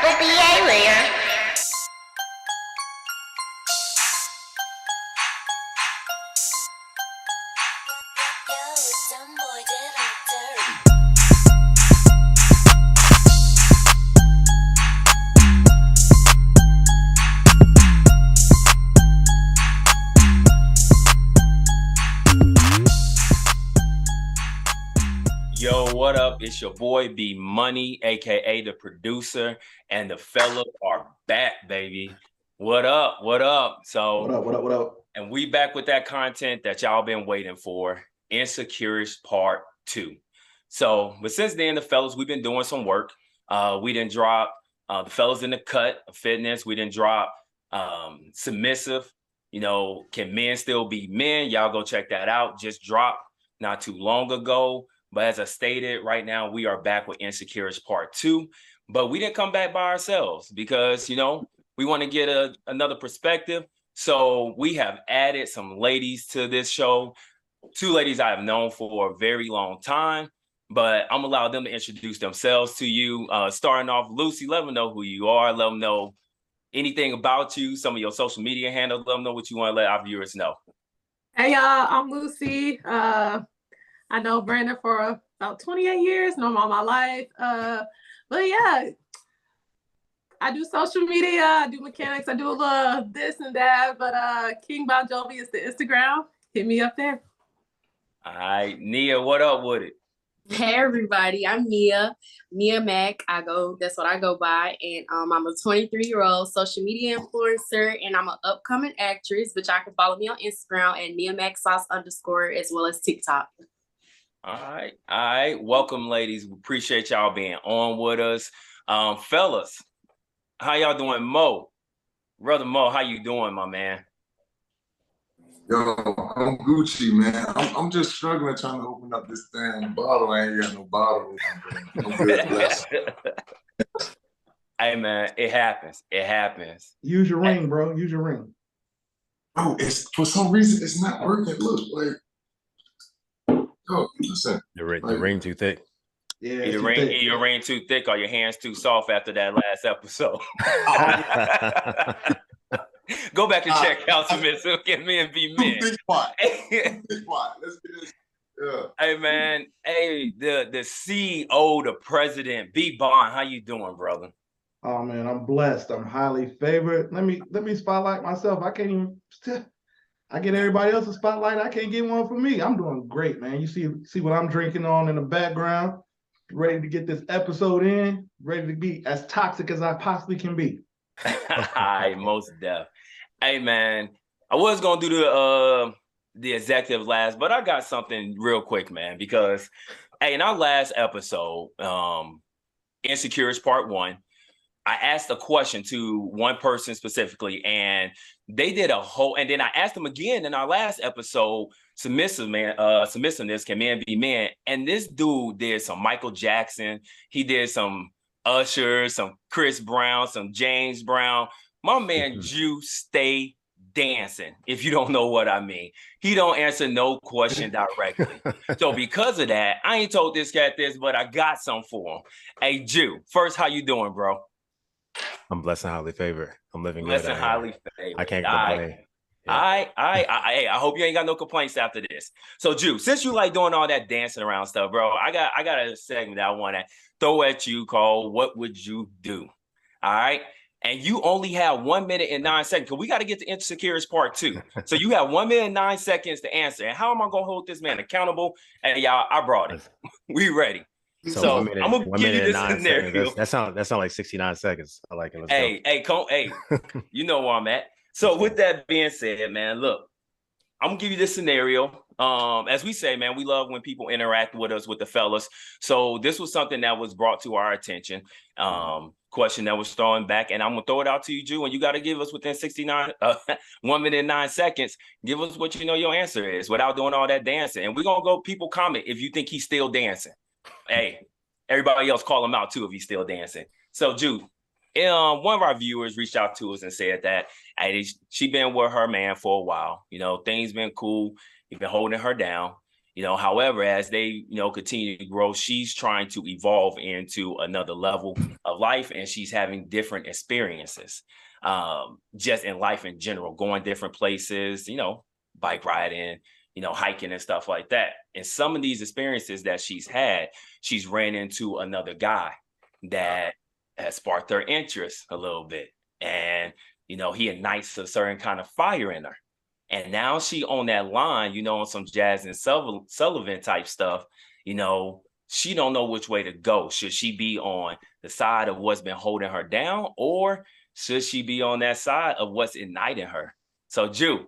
double BA layer. Yo, what up? It's your boy B.Money, aka the producer, and the fellas are back, baby. What up? What up? So, what up? And we back with that content that y'all been waiting for, Insecurity Part 2. So, but since then, the fellas, we've been doing some work. We didn't drop the fellas in the cut of fitness. We didn't drop submissive. You know, can men still be men? Y'all go check that out. Just dropped not too long ago. But as I stated, right now we are back with Insecurity Part 2. But we didn't come back by ourselves because, you know, we want to get another perspective. So we have added some ladies to this show. Two ladies I have known for a very long time, but I'm gonna allow them to introduce themselves to you. Starting off, Lucy, let them know who you are. Let them know anything about you, some of your social media handles. Let them know what you want to let our viewers know. Hey, y'all, I'm Lucy. I know Brandon for about 28 years, know him all my life. But yeah, I do social media, I do mechanics, I do a little this and that, but King Bon Jovi is the Instagram. Hit me up there. All right, Nia, what up with it? Hey everybody, I'm Nia Mac. That's what I go by, and I'm a 23-year-old social media influencer, and I'm an upcoming actress, which I can follow me on Instagram at Nia Mac Sauce _ as well as TikTok. All right. Welcome, ladies. We appreciate y'all being on with us. Fellas, how y'all doing? Mo, brother Mo, how you doing, my man? Yo, I'm Gucci, man. I'm just struggling trying to open up this damn bottle. I ain't got no bottle. I'm good, blessed. Hey, man, it happens. It happens. Use your ring, bro. Use your ring. Oh, it's for some reason it's not working. Look, like, yo, listen. The ring too thick. Yeah, your ring too thick or your hands too soft after that last episode. Go back and check out some so get me and be men. Big pot. Big pot. Let's get this. Yeah. Hey man, hey, the CEO, the president, B.Bond, how you doing, brother? Oh man, I'm blessed. I'm highly favored. Let me spotlight myself. I can't even I get everybody else's spotlight. I can't get one for me. I'm doing great, man. You see what I'm drinking on in the background. Ready to get this episode in. Ready to be as toxic as I possibly can be. Hi, most deaf. Hey man, I was gonna do the executive last, but I got something real quick, man, because hey, in our last episode, Insecurity Part 1, I asked a question to one person specifically, and they did a whole, and then I asked them again in our last episode, submissiveness, can men be men? And this dude did some Michael Jackson, he did some Usher, some Chris Brown, some James Brown. My man Jew stay dancing, if you don't know what I mean. He don't answer no question directly. So because of that, I ain't told this cat this, but I got some for him. Hey, Jew, first, how you doing, bro? I'm blessed and highly favored. I'm living good. Blessed and highly favored. I can't complain. I hope you ain't got no complaints after this. So, Jew, since you like doing all that dancing around stuff, bro, I got a segment that I want to throw at you called "What Would You Do?" All right, and you only have 1 minute and 9 seconds because we got to get to Insecurity Part 2. So you have 1 minute and 9 seconds to answer. And how am I gonna hold this man accountable? And y'all, I brought it. We ready. So I'm gonna give you this scenario. That sound like 69 seconds. I like it. Hey, you know where I'm at. So with that being said, man, look, I'm gonna give you this scenario. As we say, man, we love when people interact with us, with the fellas. So this was something that was brought to our attention. Question that was thrown back, and I'm gonna throw it out to you, Jew, and you got to give us within 1 minute and 9 seconds. Give us what you know your answer is without doing all that dancing. And we're gonna go people comment if you think he's still dancing. Hey, everybody else call him out too if he's still dancing. So, Jew, one of our viewers reached out to us and said that she been with her man for a while. You know, things been cool. He's been holding her down. However, as they, continue to grow, she's trying to evolve into another level of life, and she's having different experiences, just in life in general, going different places, bike riding, hiking and stuff like that. And some of these experiences that she's had, she's ran into another guy that has sparked her interest a little bit. And, he ignites a certain kind of fire in her. And now she on that line, on some Jasmine Sullivan type stuff, she don't know which way to go. Should she be on the side of what's been holding her down, or should she be on that side of what's igniting her? So, Jew,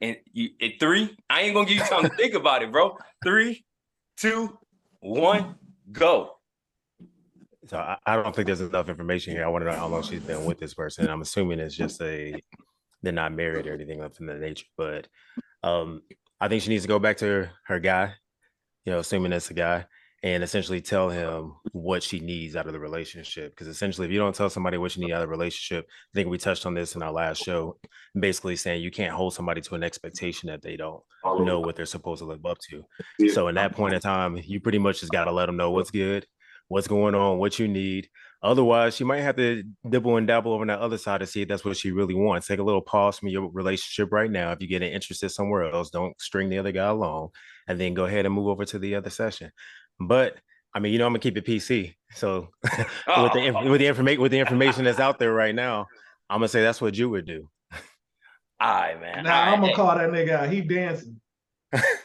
and at 3, I ain't gonna give you time to think about it, bro. 3, 2, 1, go. So I don't think there's enough information here. I want to know how long she's been with this person. I'm assuming it's just they're not married or anything of that nature. But I think she needs to go back to her guy, assuming it's a guy, and essentially tell him what she needs out of the relationship. Because essentially, if you don't tell somebody what you need out of the relationship, I think we touched on this in our last show, basically saying you can't hold somebody to an expectation that they don't know what they're supposed to live up to. So in that point in time, you pretty much just got to let them know what's good, what's going on, what you need. Otherwise, she might have to dibble and dabble over on that other side to see if that's what she really wants. Take a little pause from your relationship right now. If you get interested somewhere else, don't string the other guy along, and then go ahead and move over to the other session. But I mean, I'm gonna keep it PC. So with the information that's out there right now, I'm gonna say that's what you would do. All right, man. Now I'm gonna call that nigga out. He dancing.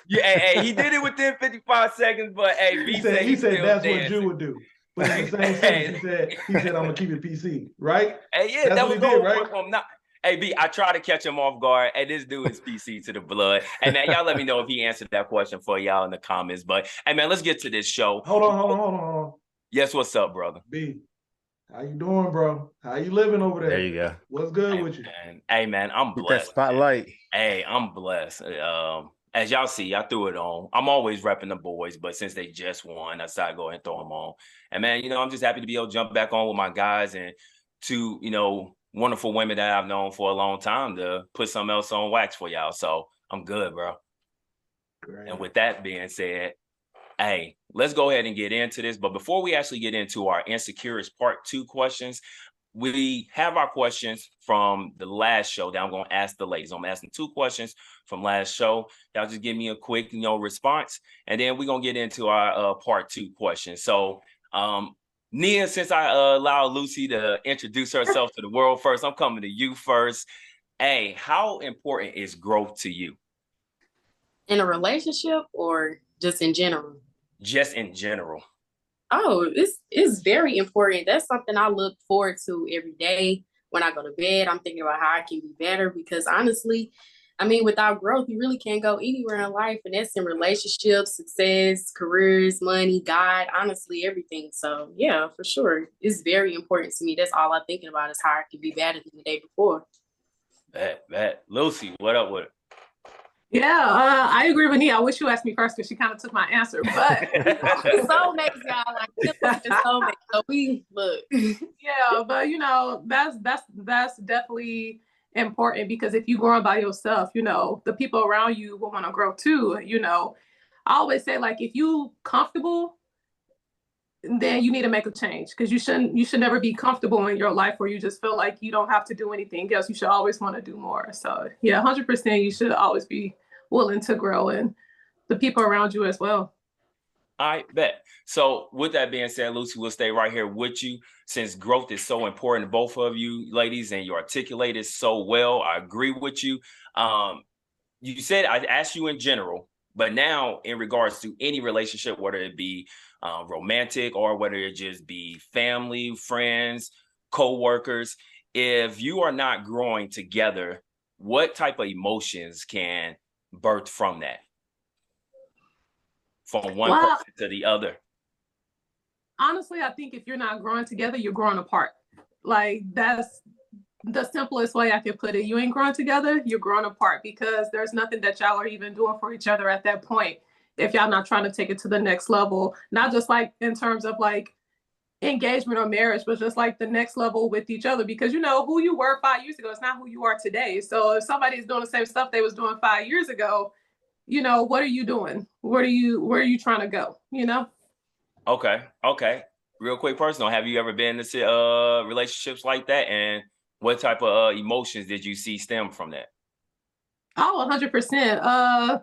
Yeah, hey, he did it within 55 seconds, but hey, he said that's dancing. what Jew would do. But in the same sentence, he said I'm gonna keep it PC, right? Hey, yeah, that's that was good, right? Hey, B, I try to catch him off guard. Hey, this dude is PC to the blood. Hey, man, y'all let me know if he answered that question for y'all in the comments. But hey, man, let's get to this show. Hold on. Yes, what's up, brother? B, how you doing, bro? How you living over there? There you go. What's good with you? Hey, man, I'm blessed. That spotlight. Man. Hey, I'm blessed. As y'all see, I threw it on. I'm always repping the boys, but since they just won, I decided to go ahead and throw them on. And man, I'm just happy to be able to jump back on with my guys and two, wonderful women that I've known for a long time to put something else on wax for y'all. So I'm good, bro. Great. And with that being said, hey, let's go ahead and get into this. But before we actually get into our Insecurity Part 2 questions, we have our questions from the last show that I'm going to ask the ladies. I'm asking 2 questions from last show. Y'all just give me a quick, response. And then we're going to get into our Part 2 questions. So, Nia, since I allow Lucy to introduce herself to the world first, I'm coming to you first. Hey, how important is growth to you? In a relationship or just in general? Just in general. Oh, it's very important. That's something I look forward to every day. When I go to bed, I'm thinking about how I can be better, because honestly, without growth, you really can't go anywhere in life. And that's in relationships, success, careers, money, God, honestly, everything. So yeah, for sure. It's very important to me. That's all I'm thinking about, is how I can be better than the day before. That. Lucy, what up with it? Yeah, I agree with Nia. I wish you asked me first because she kind of took my answer. But soulmates, y'all, soulmates. So we look. Yeah, but that's definitely important, because if you grow by yourself, the people around you will want to grow too. I always say, like, if you comfortable, then you need to make a change, because you should never be comfortable in your life where you just feel like you don't have to do anything else. You should always want to do more. So yeah, 100%, you should always be willing to grow, and the people around you as well. I bet. So with that being said, Lucy, we'll stay right here with you, since growth is so important to both of you ladies, and you articulate it so well. I agree with you. You said I asked you in general, but now in regards to any relationship, whether it be romantic or whether it just be family, friends, co-workers, if you are not growing together, what type of emotions can birth from that? From one person to the other? Honestly, I think if you're not growing together, you're growing apart. Like, that's the simplest way I could put it. You ain't growing together, you're growing apart, because there's nothing that y'all are even doing for each other at that point, if y'all not trying to take it to the next level. Not just like in terms of like engagement or marriage, but just like the next level with each other, because who you were 5 years ago is not who you are today. So if somebody's doing the same stuff they was doing 5 years ago, you know, what are you doing? Where are you trying to go? You know? Okay. Real quick personal. Have you ever been in relationships like that? And what type of emotions did you see stem from that? Oh, 100%.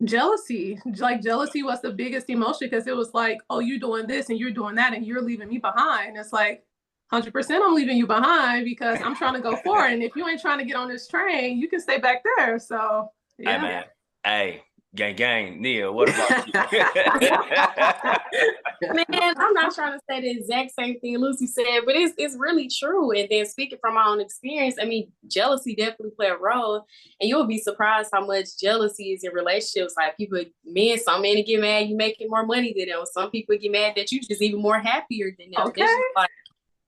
Jealousy. Like jealousy was the biggest emotion because it was like, oh, you're doing this and you're doing that and you're leaving me behind. It's like 100% I'm leaving you behind because I'm trying to go forward. And if you ain't trying to get on this train, you can stay back there. So yeah. Hey man. Hey, gang. Nia, what about you? Man, I'm not trying to say the exact same thing Lucy said, but it's really true. And then speaking from my own experience, I mean, jealousy definitely play a role. And you'll be surprised how much jealousy is in relationships. Like some men get mad you making more money than them. Some people get mad that you just even more happier than them. Okay. It's just like,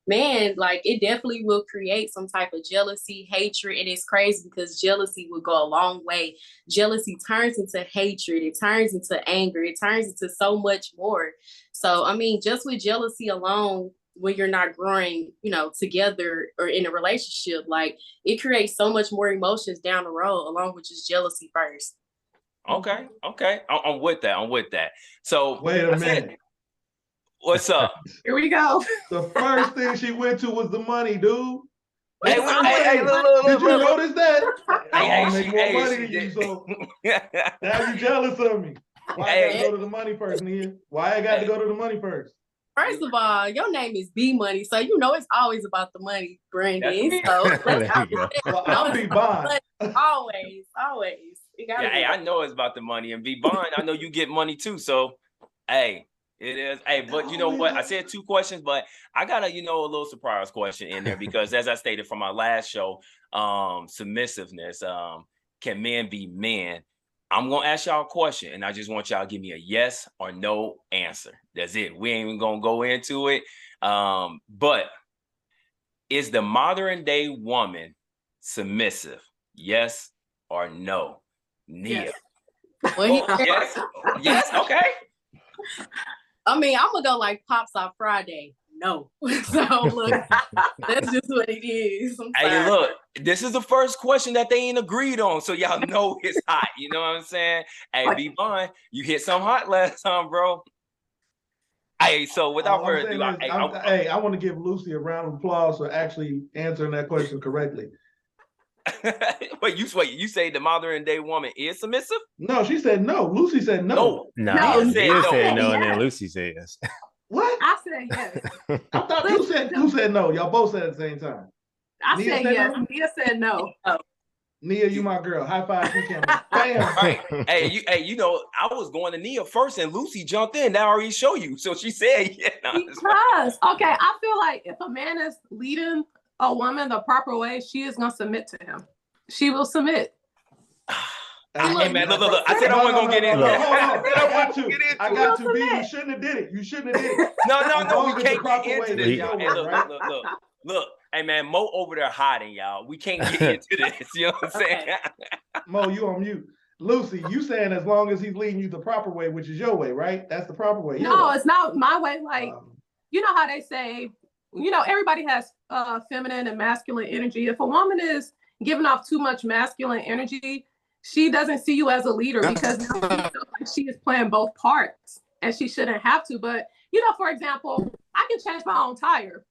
man, like it definitely will create some type of jealousy, hatred. And it's crazy because jealousy will go a long way. Jealousy turns into hatred. It turns into anger. It turns into so much more. So, I mean, just with jealousy alone, when you're not growing, you know, together or in a relationship, like it creates so much more emotions down the road, along with just jealousy first. Okay. I'm with that. So Wait a minute. What's up? Here we go. The first thing she went to was the money, dude. Hey, Did you notice that? Hey, I make more money than you, so now you jealous of me. Why I gotta go to the money first, Nia? Why I got to go to the money first? First of all, your name is B.Money, so you know it's always about the money, Brandon. So well, I'm B.Bond. Always. Hey, I know it's about the money, and B.Bond, I know you get money too. So, hey. It is. Hey, but you know what? I said 2 questions, but I got a little surprise question in there because as I stated from my last show, submissiveness, can men be men? I'm going to ask y'all a question and I just want y'all to give me a yes or no answer. That's it. We ain't even going to go into it. But is the modern day woman submissive? Yes or no? Nia. Yes. Yes. Okay. I mean, I'm gonna go like Pops on Friday. No. So look, that's just what it is. Hey, look, this is the first question that they ain't agreed on, so y'all know it's hot. You know what I'm saying? Hey, B.Bond, you hit some hot last time, bro. Hey, so without further ado, I want to give Lucy a round of applause for actually answering that question correctly. Wait, you say the modern day woman is submissive? No, she said no. Lucy said no. No, you said no, and then Lucy said yes. What? I said yes. I thought you said no. Y'all both said at the same time. I said yes. No? Nia said no. Nia, you my girl. High five, you can. Bam. Right. Hey, you know, I was going to Nia first, and Lucy jumped in. That already show you. So she said, yeah. No, because I feel like if a man is leading a woman the proper way, she is gonna submit to him. She will submit. Hey man, look. I said I wasn't gonna get into it. I got to. B, you shouldn't have did it. No, we can't get into this, y'all. Hey, look. Hey man, Mo over there hiding, y'all. We can't get into this. You know what I'm saying? Mo, you on mute. Lucy, you saying as long as he's leading you the proper way, which is your way, right? That's the proper way. No, it's not my way. Like, you know how they say, you know, everybody has feminine and masculine energy. If a woman is giving off too much masculine energy, she doesn't see you as a leader because now she feels like she is playing both parts and she shouldn't have to. But, you know, for example, I can change my own tire.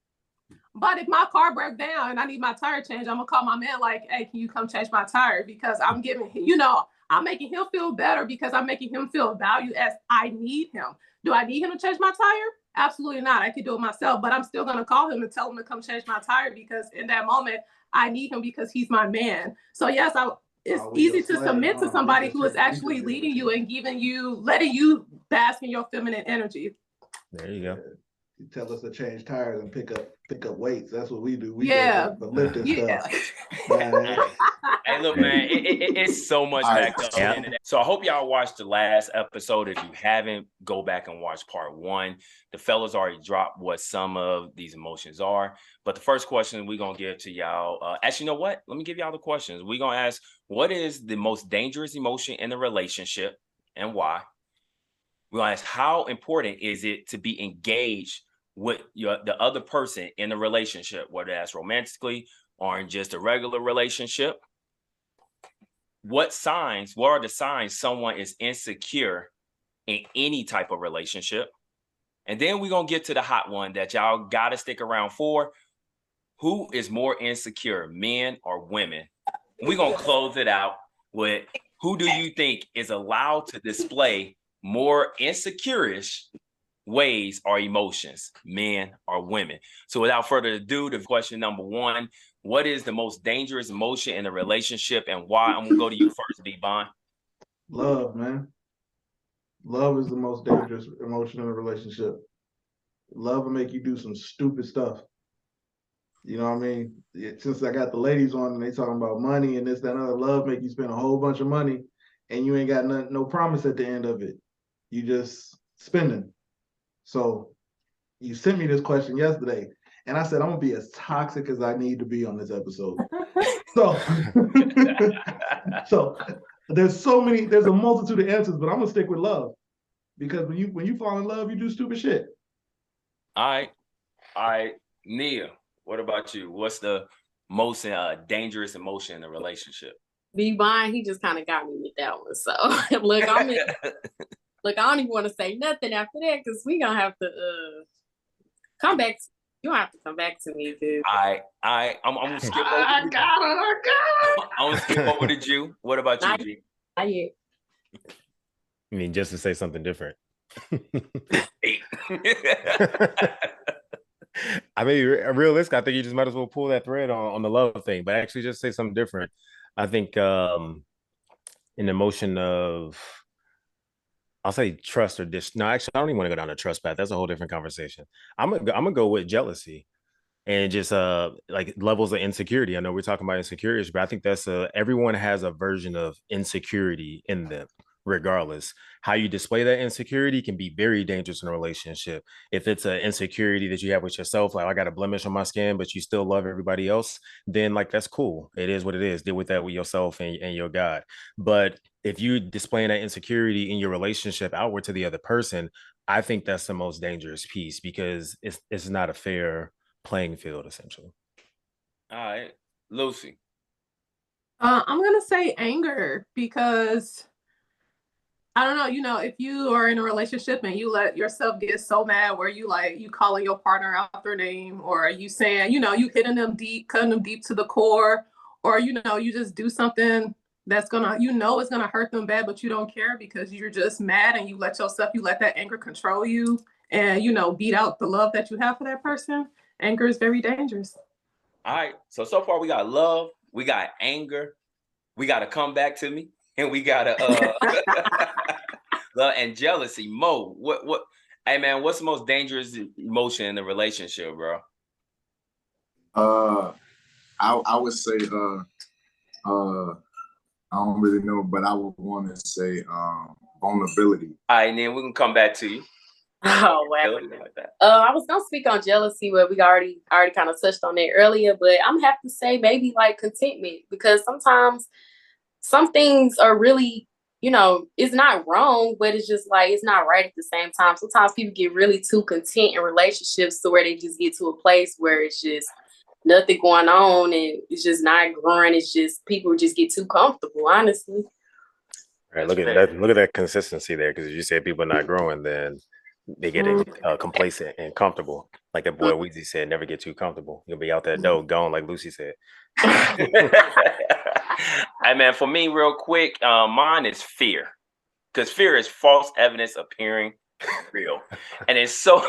But if my car broke down and I need my tire changed, I'm going to call my man like, hey, can you come change my tire? Because I'm giving, you know, I'm making him feel better because I'm making him feel valued as I need him. Do I need him to change my tire? Absolutely not. I can do it myself, but I'm still going to call him and tell him to come change my tire because in that moment, I need him because he's my man. So yes, it's easy to submit to somebody who is actually leading you and letting you bask in your feminine energy. There you go. You tell us to change tires and pick up weights. That's what we do. We the lifting stuff. Hey, look, man, it's so much back up. Yeah. So I hope y'all watched the last episode. If you haven't, go back and watch part 1. The fellas already dropped what some of these emotions are. But the first question we're going to give to y'all, actually, you know what? Let me give y'all the questions. We're going to ask, what is the most dangerous emotion in a relationship and why? We're going to ask, how important is it to be engaged with the other person in a relationship, whether that's romantically or in just a regular relationship? what are the signs someone is insecure in any type of relationship? And then we're going to get to the hot one that y'all got to stick around for. Who is more insecure, men or women? We're going to close it out with, who do you think is allowed to display more insecure-ish ways or emotions, men or women? So without further ado, the question number one, what is the most dangerous emotion in a relationship and why? I'm going to go to you first, B.Bond. Love, man. Love is the most dangerous emotion in a relationship. Love will make you do some stupid stuff. You know what I mean? Since I got the ladies on and they talking about money and this, that, and other, love make you spend a whole bunch of money and you ain't got no promise at the end of it. You just spending. So you sent me this question yesterday and I said, I'm gonna be as toxic as I need to be on this episode. So, so there's a multitude of answers, but I'm gonna stick with love. Because when you fall in love, you do stupid shit. All right. Nia, what about you? What's the most dangerous emotion in a relationship? B.Bond, he just kind of got me with that one. So look, look, I don't even want to say nothing after that because we gonna have to come back. You don't have to come back to me, dude. I'm gonna skip over. I got it. I'm gonna skip over to you. What about you, G? Not yet. I mean, just to say something different. I mean, realistic. I think you just might as well pull that thread on the love thing, but actually just say something different. I think an emotion of, I'll say trust or no, actually, I don't even want to go down the trust path. That's a whole different conversation. I'm gonna go with jealousy and just like levels of insecurity. I know we're talking about insecurities, but I think that's everyone has a version of insecurity in them. Regardless, how you display that insecurity can be very dangerous in a relationship. If it's an insecurity that you have with yourself, like I got a blemish on my skin, but you still love everybody else, then like that's cool. It is what it is. Deal with that with yourself and your God. But if you displaying that insecurity in your relationship outward to the other person, I think that's the most dangerous piece because it's not a fair playing field, essentially. All right, Lucy. I'm gonna say anger because I don't know, if you are in a relationship and you let yourself get so mad where you calling your partner out their name, or you saying, you hitting them deep, cutting them deep to the core, or, you just do something that's gonna, it's gonna hurt them bad, but you don't care because you're just mad and you let that anger control you and, beat out the love that you have for that person. Anger is very dangerous. All right. So far we got love, we got anger, we got to come back to me, and we got to love and jealousy. Mo, what? Hey man, what's the most dangerous emotion in the relationship, bro? I would say I don't really know, but I would want to say vulnerability. All right, and then we can come back to you. Oh wow! I was gonna speak on jealousy, but we already kind of touched on that earlier. But I'm happy to say maybe like contentment, because sometimes some things are really, it's not wrong, but it's just like it's not right at the same time. Sometimes people get really too content in relationships to where they just get to a place where it's just nothing going on and it's just not growing. It's just people just get too comfortable, honestly. All right, look at that consistency there, because if you say people are not growing, then they getting complacent and comfortable. Like that boy Weezy said, never get too comfortable. You'll be out that door gone, like Lucy said. Hey man, for me, real quick, mine is fear, because fear is false evidence appearing real, and it's so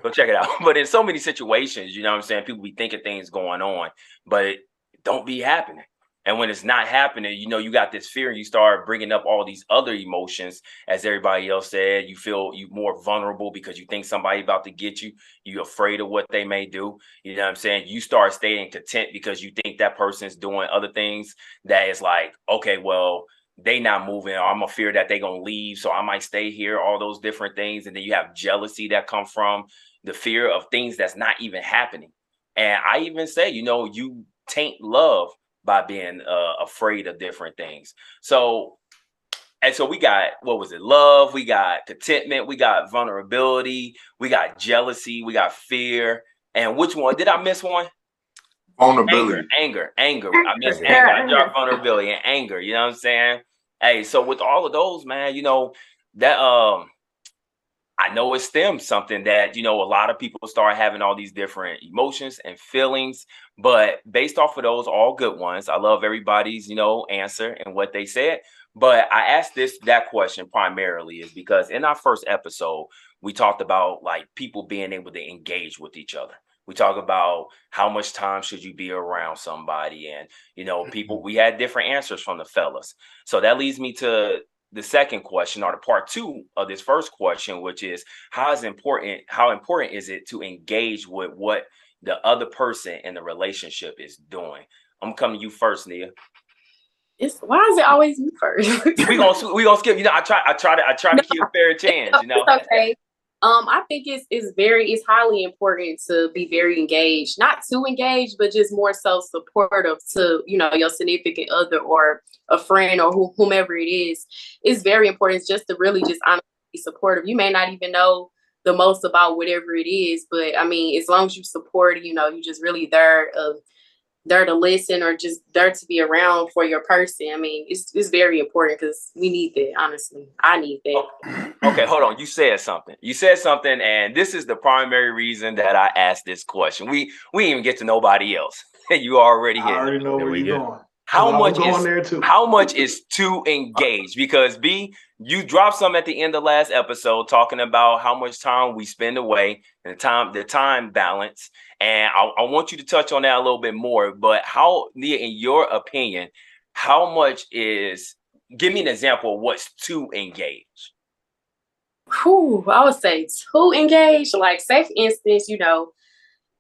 go check it out. But in so many situations, you know what I'm saying, people be thinking things going on, but it don't be happening. And when it's not happening, you got this fear, and you start bringing up all these other emotions. As everybody else said, you feel you more vulnerable because you think somebody about to get you. You're afraid of what they may do. You know what I'm saying? You start staying content because you think that person's doing other things that is like, okay, well, they not moving, or I'm gonna fear that they gonna leave, so I might stay here, all those different things. And then you have jealousy that come from the fear of things that's not even happening. And I even say, you taint love by being afraid of different things. So we got, what was it? Love, we got contentment, we got vulnerability, we got jealousy, we got fear. And which one? Did I miss one? Vulnerability. Anger. I miss anger. I dropped vulnerability and anger. You know what I'm saying? Hey, so with all of those, man, that I know it stems something that, a lot of people start having all these different emotions and feelings, but based off of those, all good ones. I love everybody's, answer and what they said. But I asked that question primarily is because in our first episode, we talked about like people being able to engage with each other. We talk about how much time should you be around somebody, and people. We had different answers from the fellas. So that leads me to the second question, or the part two of this first question, which is how important is it to engage with what the other person in the relationship is doing? I'm coming to you first, Nia. Why is it always me first? we gonna skip. I try to keep a fair chance. It's okay. I think it's highly important to be very engaged, not too engaged, but just more so supportive to, your significant other or a friend or whomever it is. It's very important just to really just honestly be supportive. You may not even know the most about whatever it is, but I mean, as long as you support, you just really there to listen or just there to be around for your person. I mean, it's very important because we need that, honestly. I need that. Okay, hold on. You said something, and this is the primary reason that I asked this question. We didn't even get to nobody else. You already hit. I already know where you're going. How much is to engage? Because B, you dropped some at the end of last episode talking about how much time we spend away and the time balance. And I want you to touch on that a little bit more. But how, Nia, in your opinion, how much give me an example of what's to engage? I would say to engage, like say for instance,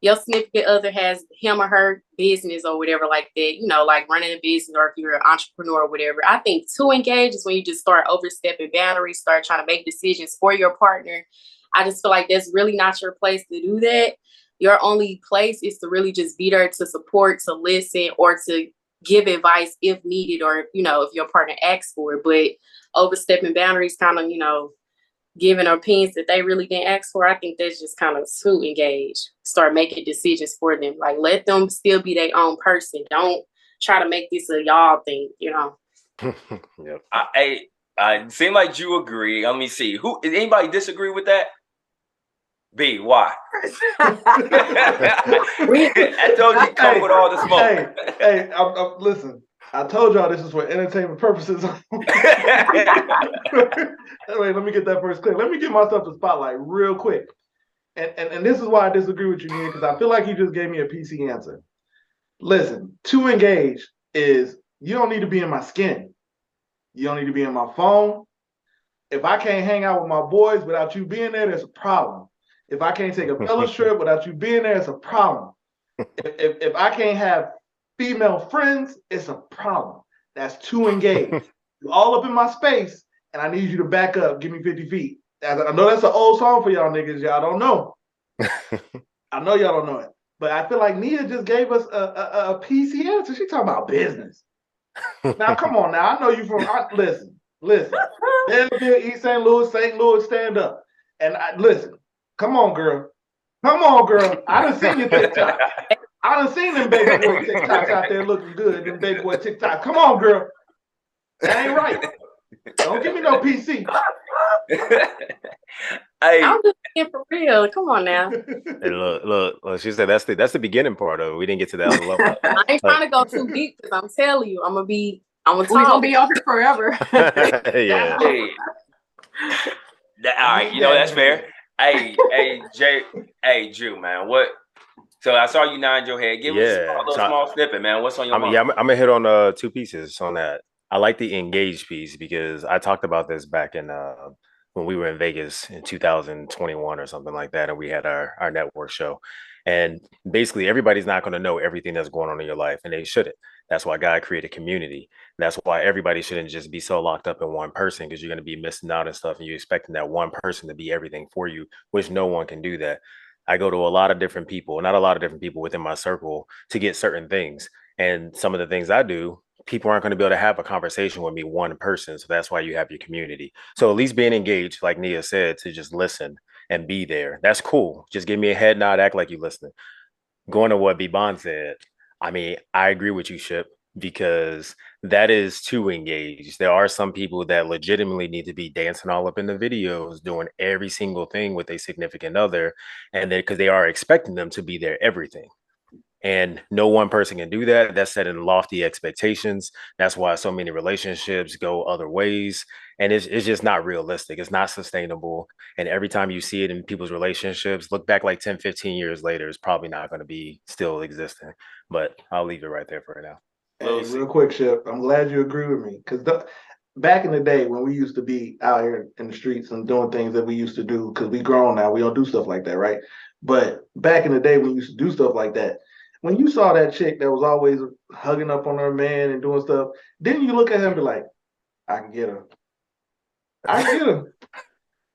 your significant other has him or her business or whatever like that, like running a business, or if you're an entrepreneur or whatever. I think to engage is when you just start overstepping boundaries, start trying to make decisions for your partner. I just feel like that's really not your place to do that. Your only place is to really just be there to support, to listen, or to give advice if needed, or, if your partner asks for it. But overstepping boundaries, kind of, giving opinions that they really didn't ask for, I think that's just kind of to engage. Start making decisions for them. Like, let them still be their own person. Don't try to make this a y'all thing, Yep. I seem like you agree. Let me see. Anybody disagree with that? B, why? I told you come with all the smoke. Hey, listen. I told y'all this is for entertainment purposes. Wait, let me get that first clear. Let me give myself the spotlight real quick. And this is why I disagree with you, Nia, because I feel like you just gave me a PC answer. Listen, to engage is you don't need to be in my skin. You don't need to be in my phone. If I can't hang out with my boys without you being there, there's a problem. If I can't take a fellas trip without you being there, it's a problem. If I can't have female friends, it's a problem. That's to engage. You're all up in my space, and I need you to back up. Give me 50 feet. I know that's an old song for y'all niggas. Y'all don't know. I know y'all don't know it. But I feel like Nia just gave us a PC answer. She talking about business. Now, come on now. I know you from, listen. Belleville, East St. Louis, stand up. And listen, come on, girl. I done seen your TikTok. I done seen them baby boy TikToks out there looking good. Them baby boy TikToks. Come on, girl. That ain't right. Don't give me no PC. I'm just being for real. Come on now. Hey, look. She said that's the beginning part of it. We didn't get to that other level. I ain't trying to go too deep because I'm telling you, we're gonna be on here forever. Yeah. Hey. All right, that's fair. Hey, Drew, man, what? So I saw you nod your head. Give us a small snippet, man. What's on your mind? Yeah, I'm gonna hit on two pieces on that. I like the engaged piece because I talked about this back in when we were in Vegas in 2021 or something like that, and we had our network show. And basically, everybody's not going to know everything that's going on in your life, and they shouldn't. That's why God created community. That's why everybody shouldn't just be so locked up in one person, because you're going to be missing out and stuff, and you're expecting that one person to be everything for you, which no one can do that. I go to a lot of different people, not a lot of different people within my circle, to get certain things. And some of the things I do, people aren't going to be able to have a conversation with me one person. So that's why you have your community. So at least being engaged, like Nia said, to just listen and be there. That's cool. Just give me a head nod, act like you're listening. Going to what B.Bond said, I mean, I agree with you, Ship, because that is too engaged. There are some people that legitimately need to be dancing all up in the videos, doing every single thing with a significant other, and then because they are expecting them to be their everything. And no one person can do that. That's setting lofty expectations. That's why so many relationships go other ways. And it's just not realistic. It's not sustainable. And every time you see it in people's relationships, look back like 10, 15 years later, it's probably not going to be still existing. But I'll leave it right there for now. Hey, real quick, Ship, I'm glad you agree with me. Because back in the day when we used to be out here in the streets and doing things that we used to do, because we grown now, we don't do stuff like that, right? But back in the day when we used to do stuff like that, when you saw that chick that was always hugging up on her man and doing stuff, didn't you look at her and be like, I can get her. I can get her.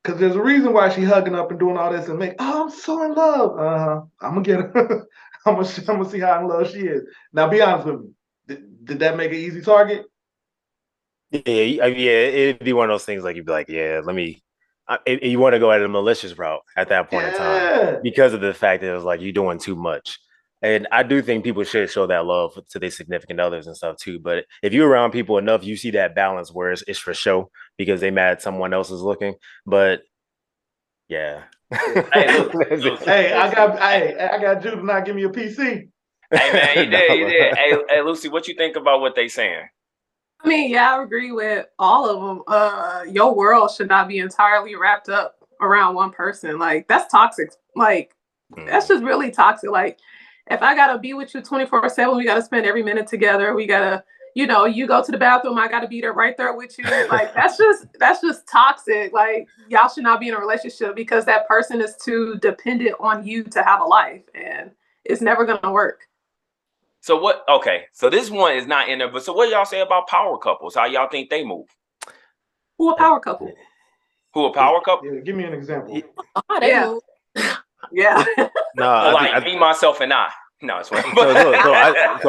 Because there's a reason why she hugging up and doing all this and I'm so in love. I'm going to get her. I'm gonna see how in love she is. Now, be honest with me. Did that make an easy target? Yeah, it'd be one of those things like you'd be like, yeah, let me. You want to go at a malicious route at that point in time because of the fact that it was like you're doing too much. And I do think people should show that love to their significant others and stuff too. But if you're around people enough, you see that balance where it's for show because they mad someone else is looking. But yeah. Hey, I got you to not give me a PC. Hey man, you did. Hey, Lucy, what you think about what they saying? I mean, yeah, I agree with all of them. Your world should not be entirely wrapped up around one person. Like, that's toxic. Like, that's just really toxic. Like, if I gotta be with you 24/7, we gotta spend every minute together. We gotta, you go to the bathroom, I gotta be there right there with you. Like, that's just toxic. Like, y'all should not be in a relationship because that person is too dependent on you to have a life, and it's never gonna work. So what? Okay, so this one is not in there. But so what y'all say about power couples? How y'all think they move? Who a power couple? Who a power couple? Yeah, give me an example. They move. Yeah. No, like me, myself, and I. No, it's so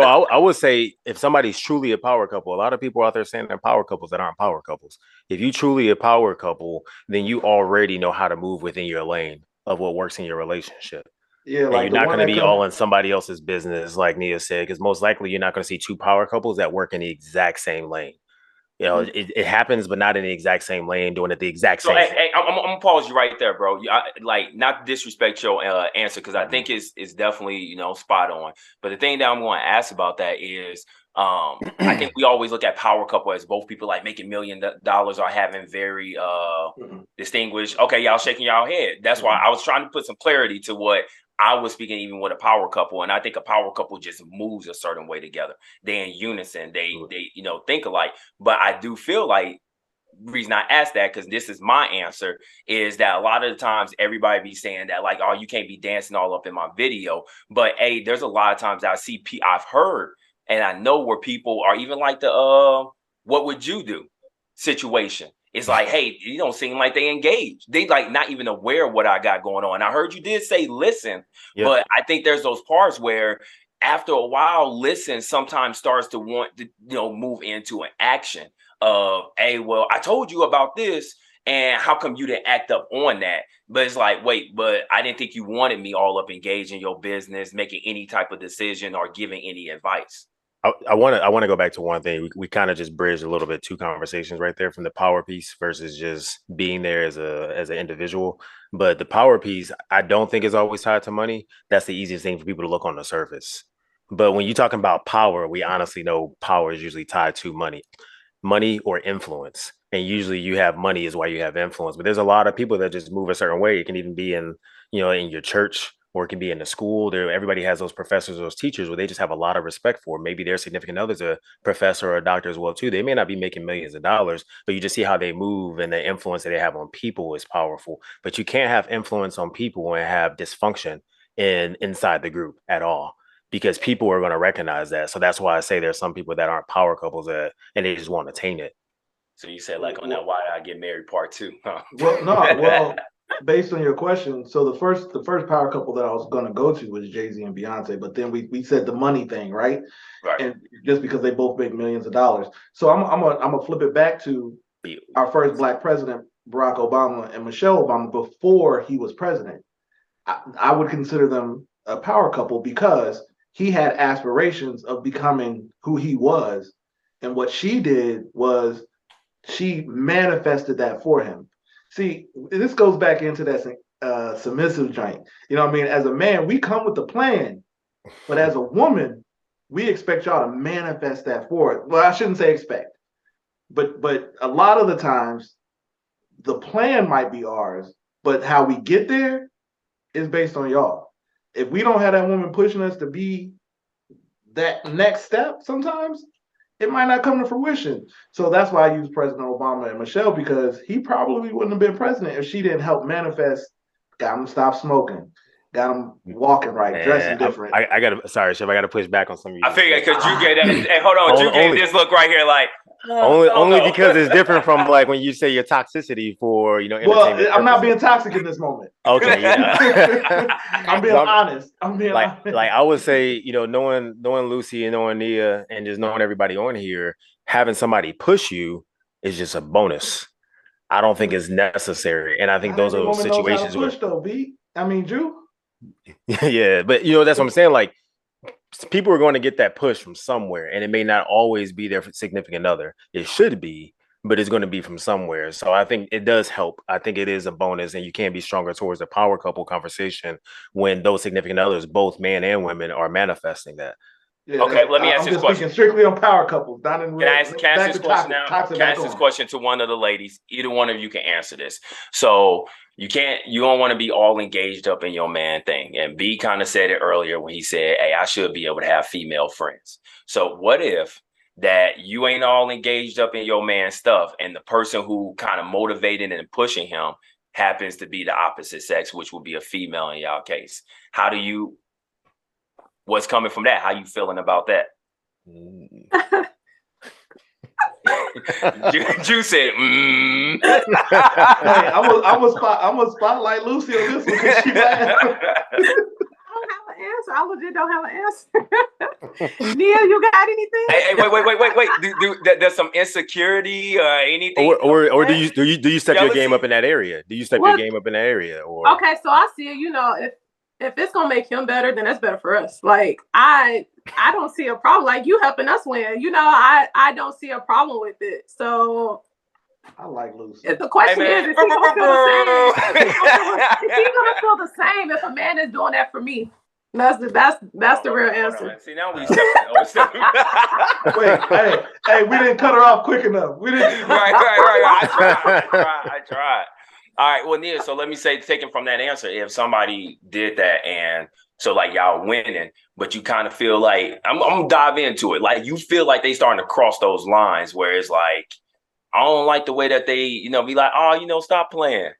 I would say if somebody's truly a power couple, a lot of people out there saying they're power couples that aren't power couples. If you truly a power couple, then you already know how to move within your lane of what works in your relationship. Yeah, and like you're not going to be all in somebody else's business, like Nia said, because most likely you're not going to see two power couples that work in the exact same lane. You know, it happens, but not in the exact same lane, doing it the exact same. Hey, I'm gonna pause you right there, bro. Like, not to disrespect your answer, because I think it's definitely spot on. But the thing that I'm going to ask about that is, I think we always look at power couple as both people like making $1 million or having very distinguished. Okay, y'all shaking y'all head. That's why I was trying to put some clarity to what I was speaking, even with a power couple, and I think a power couple just moves a certain way together. They're in unison. They think alike. But I do feel like the reason I asked that, because this is my answer, is that a lot of the times everybody be saying that like, oh, you can't be dancing all up in my video. But hey, there's a lot of times I've heard and I know where people are even like the what would you do situation. It's like, hey, you don't seem like they engaged. They like not even aware of what I got going on. I heard you did say listen, but I think there's those parts where after a while, listen sometimes starts to want to move into an action of, hey, well, I told you about this, and how come you didn't act up on that? But it's like, wait, but I didn't think you wanted me all up engaged in your business, making any type of decision or giving any advice. I want to go back to one thing. We kind of just bridged a little bit two conversations right there from the power piece versus just being there as an individual. But the power piece, I don't think is always tied to money. That's the easiest thing for people to look on the surface. But when you're talking about power, we honestly know power is usually tied to money or influence. And usually you have money is why you have influence. But there's a lot of people that just move a certain way. It can even be in your church, or it can be in the school. Everybody has those professors, those teachers where they just have a lot of respect for. Maybe their significant other's a professor or a doctor as well too. They may not be making millions of dollars, but you just see how they move and the influence that they have on people is powerful. But you can't have influence on people and have dysfunction inside the group at all, because people are going to recognize that. So that's why I say there's some people that aren't power couples and they just want to taint it. So you said like on that Why I Get Married part 2, huh? Well, based on your question, so the first power couple that I was going to go to was Jay-Z and Beyonce, but then we said the money thing, right? And just because they both make millions of dollars. So I'm gonna flip it back to our first Black president, Barack Obama and Michelle Obama, before he was president. I would consider them a power couple because he had aspirations of becoming who he was. And what she did was she manifested that for him. See, this goes back into that submissive joint. You know what I mean? As a man, we come with the plan, but as a woman, we expect y'all to manifest that for it. Well, I shouldn't say expect, but a lot of the times, the plan might be ours, but how we get there is based on y'all. If we don't have that woman pushing us to be that next step, sometimes it might not come to fruition. So that's why I use President Obama and Michelle, because he probably wouldn't have been president if she didn't help manifest, got him to stop smoking, got him walking right, dressing different. I gotta, sorry, Chef, I gotta push back on some of you. I figured because Drew gave that. Hey, hold on, Drew gave this look right here, like only because it's different from like when you say your toxicity for entertainment. Well, I'm not being toxic in this moment. Okay, yeah. I'm being honest. I'm being honest. Like I would say, knowing Lucy and knowing Nia and just knowing everybody on here, having somebody push you is just a bonus. I don't think it's necessary, and I think those are situations where push though, B. I mean, Drew. Yeah, but that's what I'm saying. Like, people are going to get that push from somewhere, and it may not always be their significant other. It should be, but it's going to be from somewhere. So I think it does help. I think it is a bonus, and you can be stronger towards the power couple conversation when those significant others, both men and women, are manifesting that. Yeah, okay, let me ask this question. Speaking strictly on power couples. Not in can I ask this question now? Can I ask this question to one of the ladies? Either one of you can answer this. So you don't want to be all engaged up in your man thing. And B kind of said it earlier when he said, hey, I should be able to have female friends. So what if that you ain't all engaged up in your man stuff, and the person who kind of motivated and pushing him happens to be the opposite sex, which would be a female in y'all case? What's coming from that? How you feeling about that? Drew said, Hey, I'm a spotlight Lucy on this one because she laughed. I don't have an answer. I legit don't have an answer. Nia, you got anything? Hey, wait. There's some insecurity or anything? Or do you step your game up in that area? Do you step your game up in that area? Or okay, so I see it. If it's gonna make him better, then that's better for us. Like I don't see a problem. Like you helping us win. I don't see a problem with it. So I like Lucy. If the question is he gonna feel the same? Is he gonna feel the same if a man is doing that for me? That's the real answer. See, now we stepping. Wait, hey, we didn't cut her off quick enough. We didn't. Right. I tried. All right, well, Nia, so let me say, taken from that answer, if somebody did that and so like y'all winning, but you kind of feel like, I'm gonna dive into it. Like you feel like they starting to cross those lines where it's like, I don't like the way that they, be like, oh, stop playing.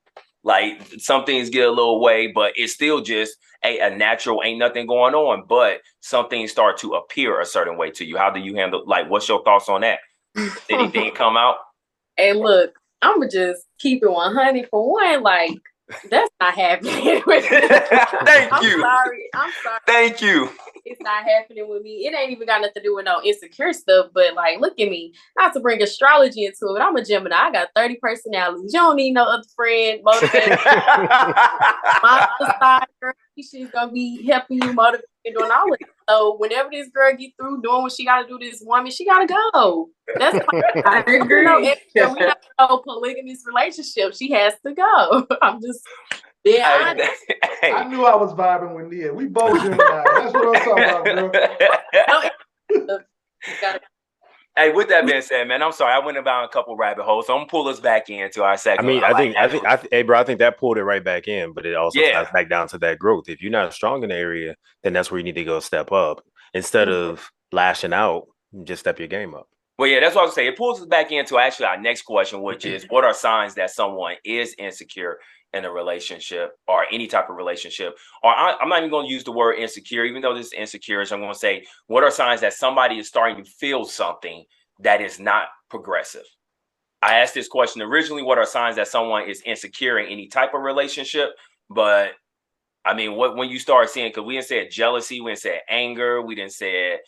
Like some things get a little way, but it's still just a natural, ain't nothing going on, but some things start to appear a certain way to you. How do you handle, like, what's your thoughts on that? Did anything come out? And look, I'm gonna just keep it 100 for one. Like, that's not happening. Thank you. I'm sorry. Thank you. It's not happening with me. It ain't even got nothing to do with no insecure stuff. But like, look at me. Not to bring astrology into it. I'm a Gemini. I got 30 personalities. You don't need no other friend motivating. My other side girl, she's gonna be helping you, motivating, doing all of it. So whenever this girl get through doing what she gotta do, this woman, she gotta go. That's I agree. We have no polygamous relationship. She has to go. I'm just being honest. Hey. I knew I was vibing with Nia. We both Gemini. That's what I'm talking about, bro. Hey, with that being said, man, I'm sorry. I went about a couple rabbit holes, so I'm gonna pull us back into our segment. I think that pulled it right back in, but it also ties back down to that growth. If you're not strong in the area, then that's where you need to go step up. Instead of lashing out, just step your game up. Well, yeah, that's what I was saying. It pulls us back into actually our next question, which is, what are signs that someone is insecure in a relationship or any type of relationship? Or I'm not even going to use the word insecure, even though this is insecure. So I'm going to say, what are signs that somebody is starting to feel something that is not progressive? I asked this question originally, what are signs that someone is insecure in any type of relationship? But I mean, when you start seeing, because we didn't say jealousy, we didn't say anger, we didn't say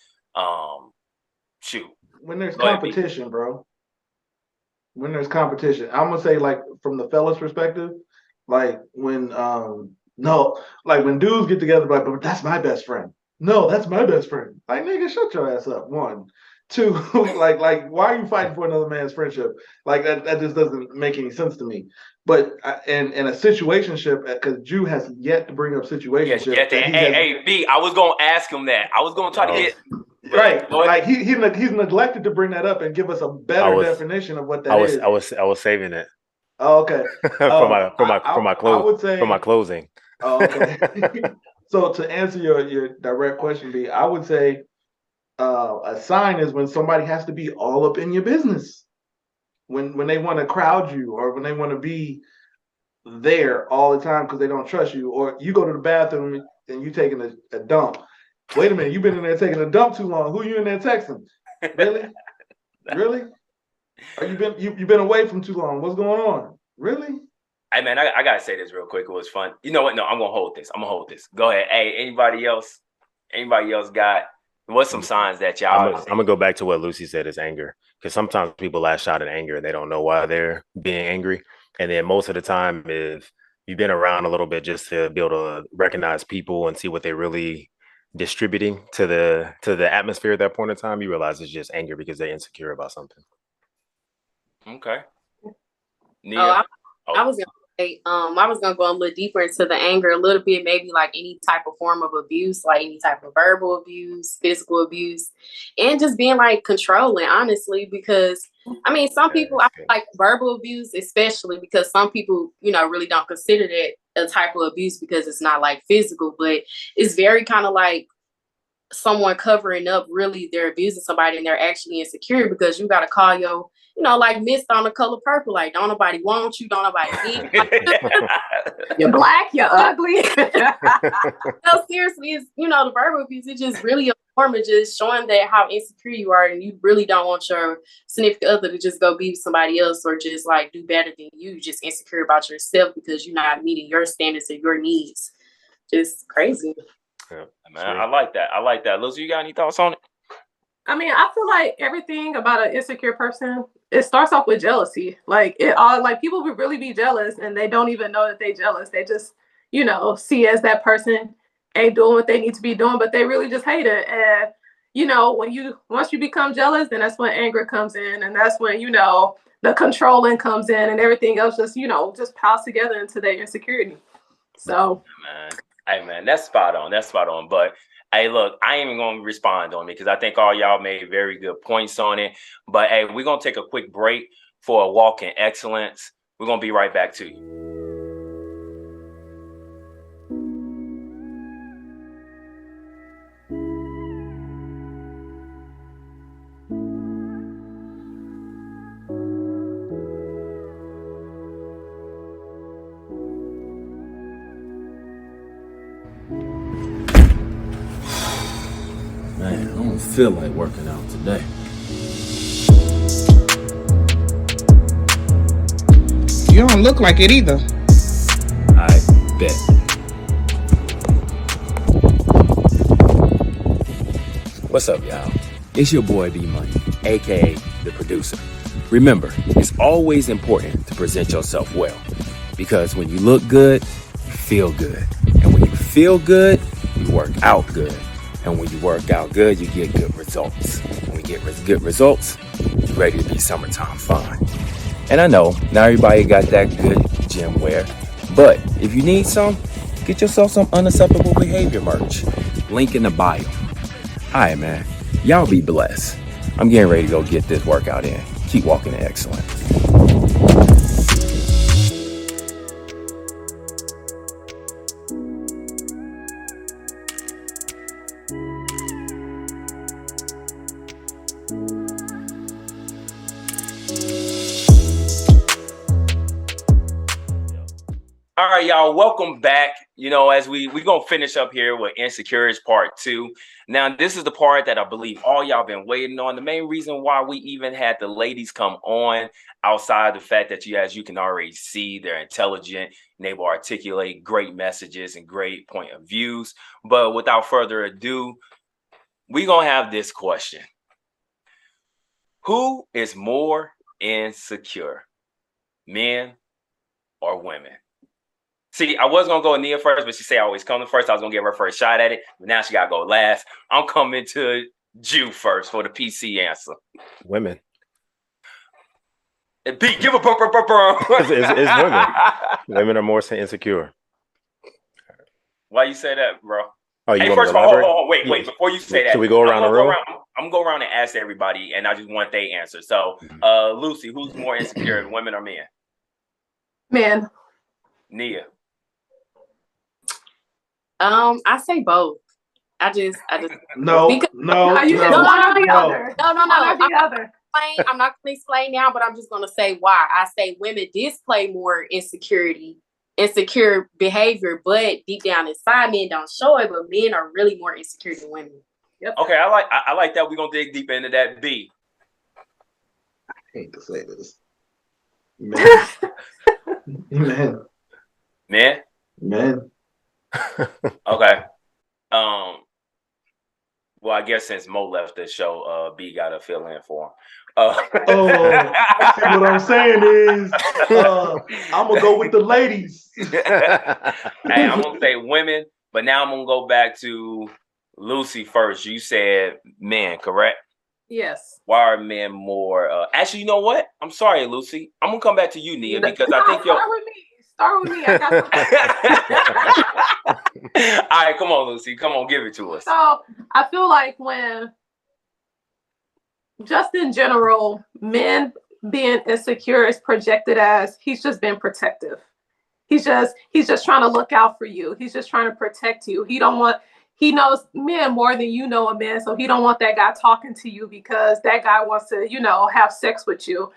when there's competition, bro. When there's competition, I'm gonna say, like, from the fellas' perspective, like when when dudes get together, like, but that's my best friend. No, that's my best friend. Like, nigga, shut your ass up. One. Two, like, why are you fighting for another man's friendship? Like that just doesn't make any sense to me. But in a situationship, because Jew has yet to bring up situationship. Yes, hey, B, I was gonna ask him that. I was gonna try to get right. Like he's neglected to bring that up and give us a better definition of what that is. I was saving it. Oh, okay. for my closing. Oh, okay. So to answer your direct question, B, I would say a sign is when somebody has to be all up in your business. When they want to crowd you, or when they want to be there all the time because they don't trust you, or you go to the bathroom and you taking a dump. Wait a minute, you've been in there taking a dump too long. Who you in there texting? Really? Really? Or you've been away from too long. What's going on? Really? Hey man, I gotta say this real quick. It was fun. You know what? No, I'm gonna hold this. Go ahead. Hey, anybody else got what's some signs that y'all? I'm gonna go back to what Lucy said is anger, because sometimes people lash out in anger and they don't know why they're being angry. And then most of the time, if you've been around a little bit, just to be able to recognize people and see what they're really distributing to the atmosphere at that point in time, you realize it's just anger because they're insecure about something. Okay. Nia? I was gonna say, I was gonna go a little deeper into the anger a little bit, maybe like any type of form of abuse, like any type of verbal abuse, physical abuse, and just being like controlling, honestly, because I mean, some people I like verbal abuse, especially because some people, really don't consider that a type of abuse because it's not like physical, but it's very kind of like someone covering up really they're abusing somebody and they're actually insecure because you got to call your like mist on the color purple, like don't nobody want you, don't nobody need you. You're black, you're ugly. No, seriously, it's the verbal abuse, it's just really a form of just showing that how insecure you are and you really don't want your significant other to just go be with somebody else or just like do better than you, just insecure about yourself because you're not meeting your standards and your needs. Just crazy. Yeah, man, I like that. Lucy, you got any thoughts on it? I mean, I feel like everything about an insecure person, it starts off with jealousy. Like people would really be jealous and they don't even know that they're jealous. They just, see as that person ain't doing what they need to be doing, but they really just hate it. And, once you become jealous, then that's when anger comes in. And that's when, the controlling comes in and everything else just, just piles together into their insecurity. So. Hey, man, that's spot on. But hey, look, I ain't even going to respond on it because I think all y'all made very good points on it. But hey, we're going to take a quick break for a walk in excellence. We're going to be right back to you. Man, I don't feel like working out today. You don't look like it either. I bet. What's up, y'all? It's your boy B.Money, aka the producer. Remember, it's always important to present yourself well, because when you look good, you feel good. And when you feel good, you work out good. And when you work out good, you get good results. When you get good results, you're ready to be summertime fun. And I know not everybody got that good gym wear, but if you need some, get yourself some unacceptable behavior merch. Link in the bio. All right, man. Y'all be blessed. I'm getting ready to go get this workout in. Keep walking in excellence. All right, y'all, welcome back. As we're going to finish up here with Insecurity Part 2. Now, this is the part that I believe all y'all been waiting on. The main reason why we even had the ladies come on, outside the fact that you can already see they're intelligent and able to articulate great messages and great point of views. But without further ado, we're going to have this question. Who is more insecure, men or women? See, I was gonna go with Nia first, but she said I always come to first. I was gonna give her first shot at it, but now she gotta go last. I'm coming to Jew first for the PC answer. Women. And B, give a burr. It's women. Women are more insecure. Why you say that, bro? Oh, you hey, want first me of to all, elaborate? wait. Before you say that, should we go around the room? I'm gonna go around and ask everybody, and I just want their answer. So, Lucy, who's more insecure, women or men? Men. Nia. I say both. I just No. You can one or the other. No. One or the other. I'm not going to explain now, but I'm just going to say why. I say women display more insecure behavior, but deep down inside, men don't show it. But men are really more insecure than women. Yep. Okay, I like that. We're gonna dig deep into that. B. I hate to say this, man. Man. Okay. Well, I guess since Mo left the show, B got to fill in for him. See, what I'm saying is, I'm gonna go with the ladies. Hey, I'm gonna say women, but now I'm gonna go back to Lucy first. You said men, correct? Yes. Why are men more? Actually, you know what? I'm sorry, Lucy. I'm gonna come back to you, Nia, because I think Start with me. I got All right, come on, Lucy. Come on, give it to us. So I feel like when, just in general, men being insecure is projected as he's just been protective. He's just trying to look out for you. He's just trying to protect you. He knows men more than you know a man, so he don't want that guy talking to you because that guy wants to, have sex with you.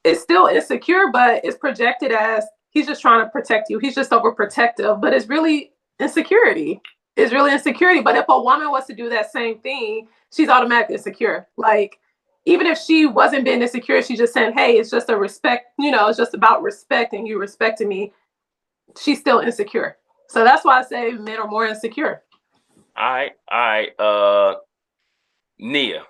It's still insecure, but it's projected as he's just trying to protect you. He's just overprotective, but it's really insecurity. It's really insecurity. But if a woman was to do that same thing, she's automatically insecure. Like, even if she wasn't being insecure, she's just saying, hey, it's just a respect, it's just about respecting you, respecting me. She's still insecure. So that's why I say men are more insecure. All right. Nia.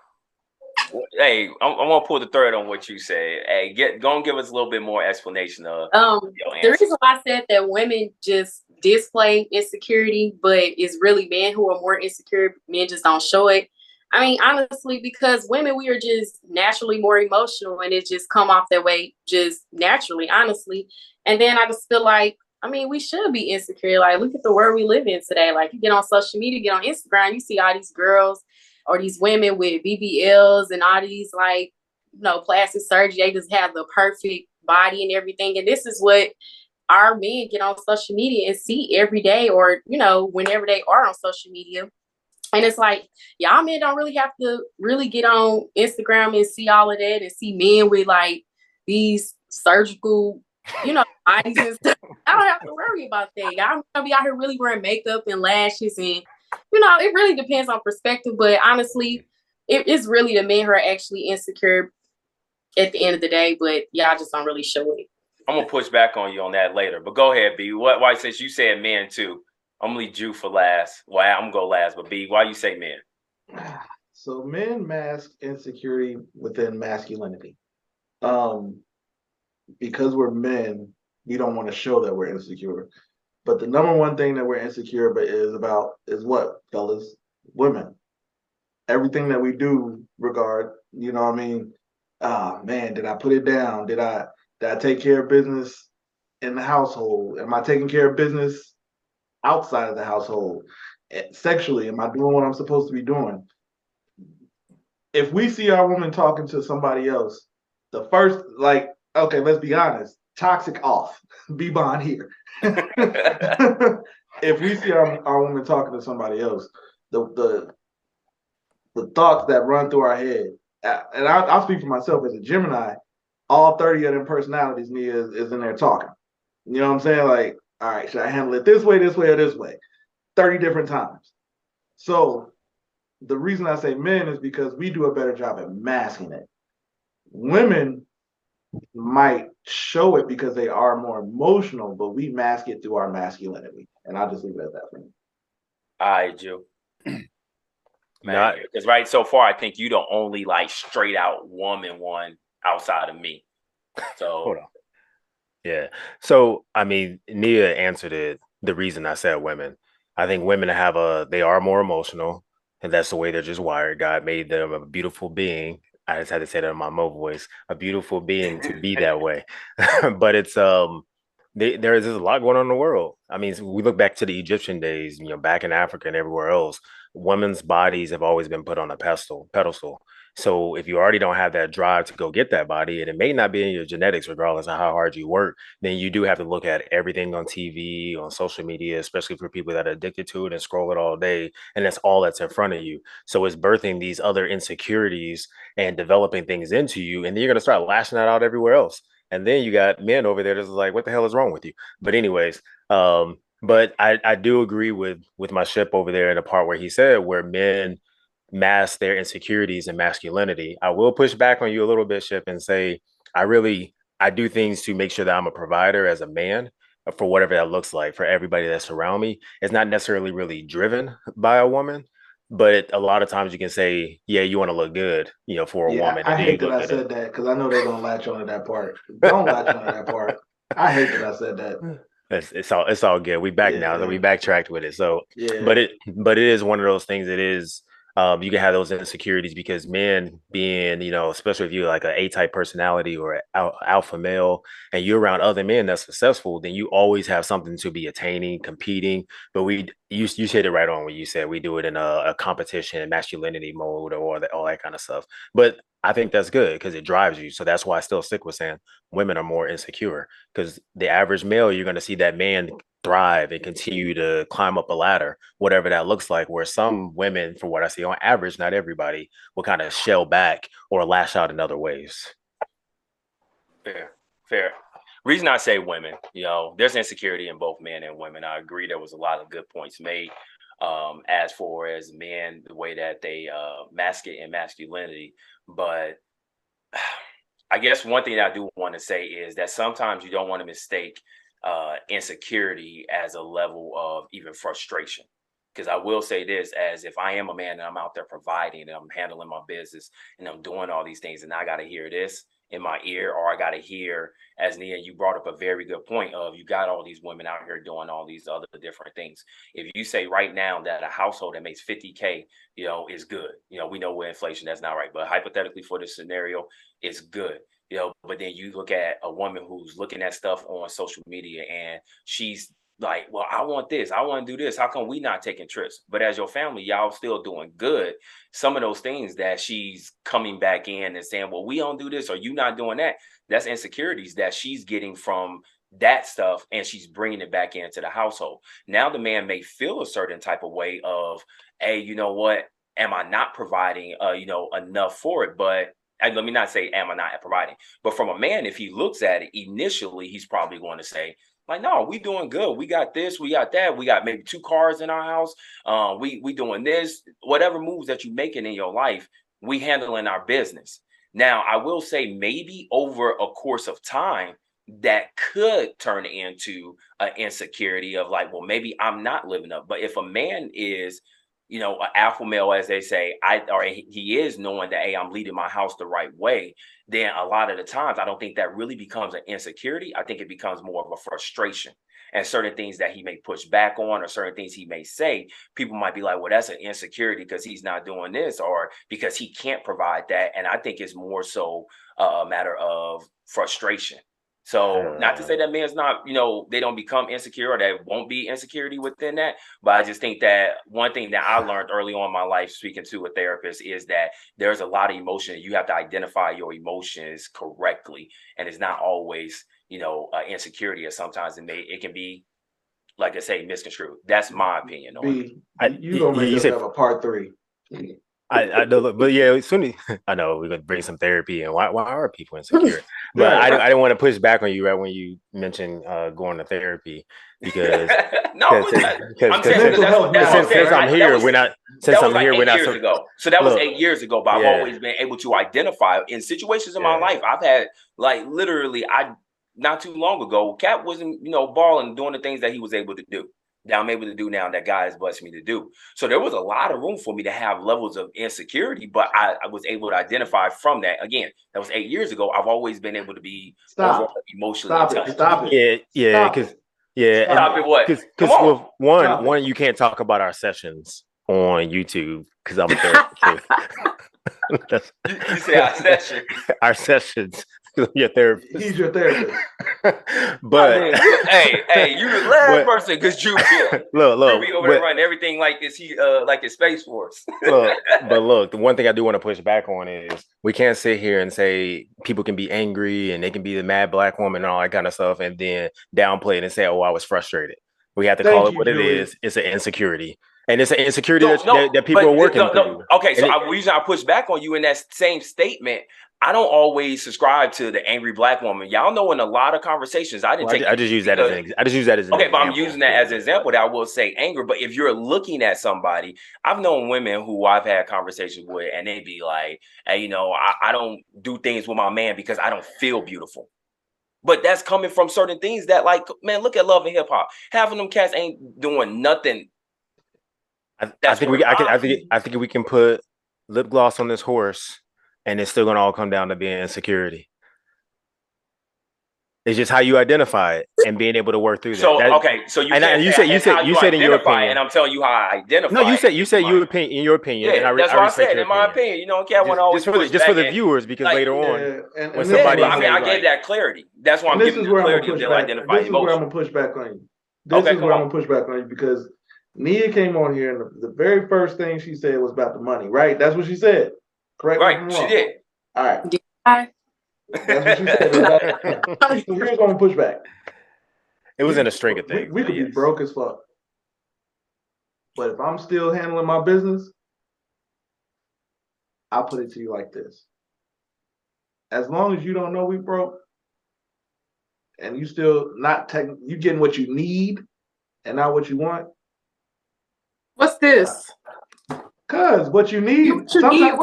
Hey, I'm gonna pull the thread on what you said. Hey, go and give us a little bit more explanation of your answer. The reason why I said that women just display insecurity, but it's really men who are more insecure. Men just don't show it. I mean, honestly, because women, we are just naturally more emotional, and it just come off that way just naturally, honestly. And then I just feel like, we should be insecure. Like, look at the world we live in today. Like, you get on social media, get on Instagram, you see all these girls or these women with BBLs and all these plastic surgery. They just have the perfect body and everything. And this is what our men get on social media and see every day, or, whenever they are on social media. And it's like, y'all men don't really have to really get on Instagram and see all of that and see men with like these surgical, bodies and stuff. I don't have to worry about that. Y'all gonna be out here really wearing makeup and lashes, and it really depends on perspective. But honestly, it's really the men who are actually insecure at the end of the day. But y'all just don't really show it. I'm gonna push back on you on that later. But go ahead, B. Why since you said men too? I'm gonna leave you for last. Well, I'm gonna go last, but B, why you say men? So men mask insecurity within masculinity. Because we're men, we don't want to show that we're insecure. But the number one thing that we're insecure is what, fellas? Women. Everything that we do regard, oh man, did I put it down? Did I take care of business in the household? Am I taking care of business outside of the household? Sexually, am I doing what I'm supposed to be doing? If we see our woman talking to somebody else, the first, okay, let's be honest, toxic off. B.Bond here. If we see our woman talking to somebody else, the thoughts that run through our head, and I'll speak for myself as a Gemini, all 30 of them personalities, Nia, is in there talking. You know what I'm saying? Like, all right, should I handle it this way, or this way? 30 different times. So the reason I say men is because we do a better job at masking it. Women might show it because they are more emotional, but we mask it through our masculinity. And I'll just leave it at that for me. All right, Joe. Because right so far, I think you the only straight out woman one outside of me. So hold on. Yeah. So, I mean, Nia answered it. The reason I said women, I think women they are more emotional, and that's the way they're just wired. God made them a beautiful being. I just had to say that in my mo voice, a beautiful being to be that way. But there's a lot going on in the world. I mean, we look back to the Egyptian days, back in Africa and everywhere else, women's bodies have always been put on a pedestal. So if you already don't have that drive to go get that body, and it may not be in your genetics, regardless of how hard you work, then you do have to look at everything on TV, on social media, especially for people that are addicted to it and scroll it all day. And that's all that's in front of you. So it's birthing these other insecurities and developing things into you. And then you're going to start lashing that out everywhere else. And then you got men over there that's like, what the hell is wrong with you? But anyways, but I do agree with my ship over there in the part where he said where men mask their insecurities and masculinity. I will push back on you a little bit, Ship, and say I do things to make sure that I'm a provider as a man for whatever that looks like for everybody that's around me. It's not necessarily really driven by a woman, but a lot of times you can say, yeah, you want to look good, for a Yeah, woman. I And do you hate that look I good? said that because I know they're gonna latch onto that part. Don't latch onto that part. I hate that I said that. It's all good. We back now, so Yeah, we backtracked with it. So, but yeah, it is one of those things. It is you can have those insecurities because men being especially if you're like an A-type personality or alpha male, and you're around other men that's successful, then you always have something to be attaining, competing. But you hit it right on when you said we do it in a competition, masculinity mode, or all that kind of stuff. But I think that's good because it drives you. So that's why I still stick with saying women are more insecure because the average male, you're going to see that man thrive and continue to climb up a ladder, whatever that looks like. Where some women, from what I see on average, not everybody, will kind of shell back or lash out in other ways. Fair. Reason I say women, there's insecurity in both men and women. I agree there was a lot of good points made. As far as men, the way that they mask it in masculinity. But I guess one thing I do want to say is that sometimes you don't want to mistake insecurity as a level of even frustration. Because I will say this, as if I am a man and I'm out there providing and I'm handling my business and I'm doing all these things and I got to hear this in my ear, or I got to hear, as Nia, you brought up a very good point of you got all these women out here doing all these other different things. If you say right now that a household that makes 50K, is good, we know with inflation, that's not right. But hypothetically for this scenario, it's good. But then you look at a woman who's looking at stuff on social media and she's like, well, I want this, I want to do this. How come we not taking trips? But as your family, y'all still doing good. Some of those things that she's coming back in and saying, well, we don't do this or you not doing that. That's insecurities that she's getting from that stuff and she's bringing it back into the household. Now the man may feel a certain type of way of, hey, you know what? Am I not providing, enough for it? But and let me not say, am I not providing? But from a man, if he looks at it initially, he's probably going to say, like, no, we doing good. We got this, we got that. We got maybe 2 cars in our house. We doing this. Whatever moves that you making in your life, we handling our business. Now, I will say maybe over a course of time, that could turn into an insecurity of like, well, maybe I'm not living up. But if a man is an alpha male, as they say, he is knowing that, hey, I'm leading my house the right way, then a lot of the times I don't think that really becomes an insecurity. I think it becomes more of a frustration. And certain things that he may push back on or certain things he may say, people might be like, well, that's an insecurity because he's not doing this or because he can't provide that. And I think it's more so a matter of frustration. So not to say that man's not, they don't become insecure or that won't be insecurity within that. But I just think that one thing that I learned early on in my life, speaking to a therapist, is that there's a lot of emotion. You have to identify your emotions correctly. And it's not always, insecurity, or sometimes it can be, like I say, misconstrued. That's my opinion on it. You gonna make us have a part 3. I know, but yeah, soon I know we're gonna bring some therapy and why are people insecure? But Right. I didn't want to push back on you right when you mentioned going to therapy because No, I'm saying since I'm here, we're not. Since I'm here, we're not. Years ago. So that was 8 years ago. But I've always been able to identify in situations in my life. I've had like literally, not too long ago, Cat wasn't balling, doing the things that he was able to do. that I'm able to do now that God has blessed me to do. So there was a lot of room for me to have levels of insecurity, but I was able to identify from that. Again, that was 8 years ago. I've always been able to be emotionally intelligent. Stop it. Yeah, because Stop it. What? Because Come on. one, you can't talk about our sessions on YouTube because I'm a therapist too. You say our session. Our sessions. Your therapist. He's your therapist. But hey, you the last person because you look, be over there running everything like this. Like it's Space Force. Look, the one thing I do want to push back on is we can't sit here and say people can be angry and they can be the mad black woman and all that kind of stuff, and then downplay it and say, "Oh, I was frustrated." We have to call it what it is. It's an insecurity. And it's an insecurity that people are working through. Okay, so the reason I push back on you in that same statement, I don't always subscribe to the angry black woman. Y'all know in a lot of conversations, I just use that as an example. Okay, but I'm using that as an example that I will say anger. But if you're looking at somebody, I've known women who I've had conversations with, and they be like, "Hey, I don't do things with my man because I don't feel beautiful." But that's coming from certain things that, like, man, look at Love and Hip Hop. Half of them cats ain't doing nothing. I think we can put lip gloss on this horse, and it's still gonna all come down to being insecurity. It's just how you identify it and being able to work through that. So you said in your opinion, and I'm telling you how I identify. No, you said in your opinion. Yeah, that's what I said in my opinion. Cat want to always just for the viewers, because later on, when somebody, I gave that clarity. That's why I'm giving you clarity of identifying emotion. This is where I'm gonna push back on you. I'm gonna push back on you because Nia came on here and the very first thing she said was about the money, right? That's what she said. Correct? Right, she did. All right. That's what she said. So here's gonna push back. It was in a string of things. We could be broke as fuck. But if I'm still handling my business, I'll put it to you like this. As long as you don't know we broke, and you still you getting what you need and not what you want. What's this? Cause what you need, what you need.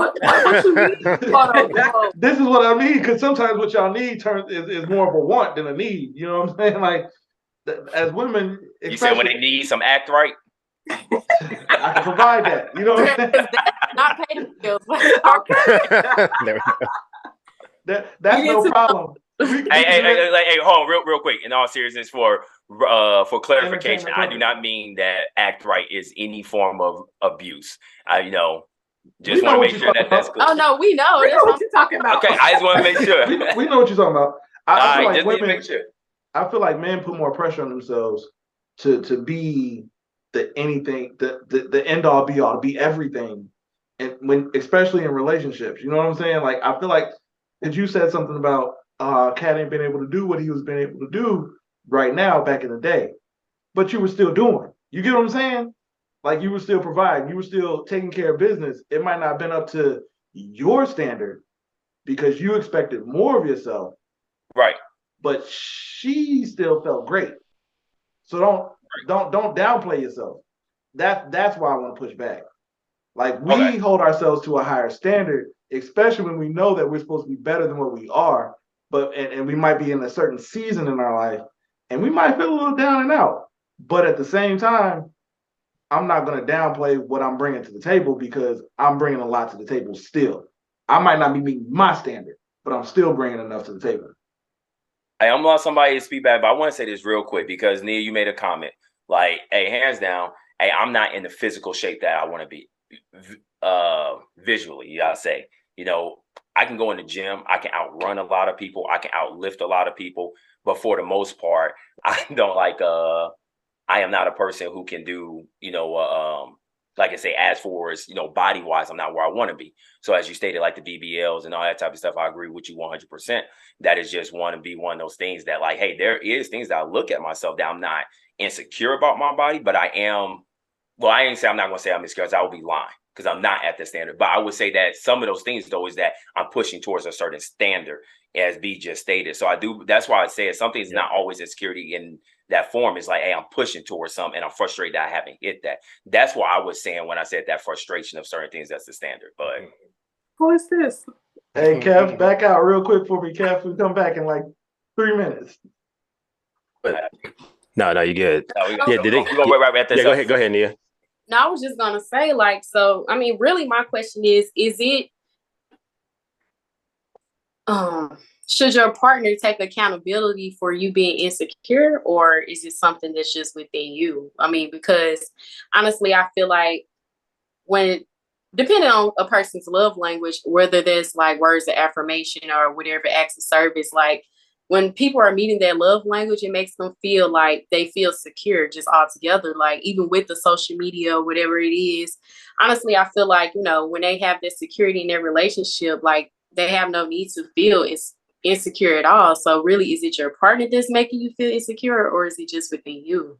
This is what I mean. Because sometimes what y'all need is more of a want than a need. You know what I'm saying? Like, as women, you said when they need some act right. I can provide that. You know what I'm saying? Not pay the bills. There we go. That's no problem. Hey, hold on, real quick. In all seriousness, for clarification, I do not mean that act right is any form of abuse. Just want to make sure that's clear. Oh no, we know. We know what you're talking about. Okay, I just want to make sure. we know what you're talking about. I feel like women. Make sure. I feel like men put more pressure on themselves to be the anything, the end all be all, to be everything, and especially in relationships. You know what I'm saying? Like, I feel like that you said something about Cat ain't been able to do what he was been able to do right now back in the day, but you were still doing. You get what I'm saying? Like, you were still providing, you were still taking care of business. It might not have been up to your standard because you expected more of yourself, right? But she still felt great. So don't downplay yourself. That's why I want to push back. Like, we hold ourselves to a higher standard, especially when we know that we're supposed to be better than what we are. But and we might be in a certain season in our life, and we might feel a little down and out. But at the same time, I'm not going to downplay what I'm bringing to the table because I'm bringing a lot to the table still. I might not be meeting my standard, but I'm still bringing enough to the table. Hey, I'm gonna let somebody speak back, but I want to say this real quick because Nia, you made a comment. Like, hey, hands down, hey, I'm not in the physical shape that I want to be visually. I'll say, I can go in the gym, I can outrun a lot of people, I can outlift a lot of people, but for the most part, I don't I am not a person who can do, like I say, as far as, body wise, I'm not where I want to be. So as you stated, like the BBLs and all that type of stuff, I agree with you 100%. That is just one of those things that, like, hey, there is things that I look at myself that I'm not insecure about my body, but I am. Well, I ain't say I'm not going to say I'm insecure, because I would be lying, because I'm not at the standard. But I would say that some of those things, though, is that I'm pushing towards a certain standard, as B just stated. So I do. That's why I say something's not always insecurity in that form. Is like, hey, I'm pushing towards something and I'm frustrated that I haven't hit that. That's what I was saying when I said that frustration of certain things. That's the standard. But who is this? Hey, Kev, back out real quick for me, Kev. We come back in like 3 minutes. No, you good. No, we Yeah, did they? we go right at this. Yeah, go ahead, Nia. No, I was just gonna say, like, so I mean, really my question is it should your partner take accountability for you being insecure, or is it something that's just within you? I mean, because honestly, I feel like depending on a person's love language, whether there's like words of affirmation or whatever acts of service, like when people are meeting their love language, it makes them feel like they feel secure just altogether. Like even with the social media or whatever it is, honestly, I feel like, when they have this security in their relationship, like they have no need to feel insecure at all. So really, is it your partner that's making you feel insecure, or is it just within you?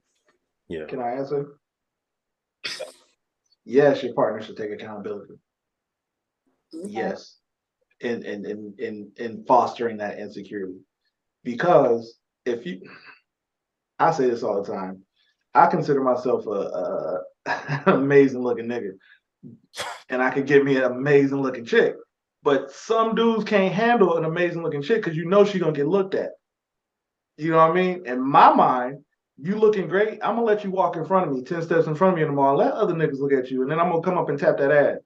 Yeah. Can I answer? Yes, your partner should take accountability. Okay. Yes. In fostering that insecurity. Because I say this all the time, I consider myself a amazing looking nigga. And I could get me an amazing looking chick. But some dudes can't handle an amazing looking chick because she's gonna get looked at. You know what I mean? In my mind, you looking great, I'm gonna let you walk in front of me, 10 steps in front of me in the mall, let other niggas look at you, and then I'm gonna come up and tap that ass.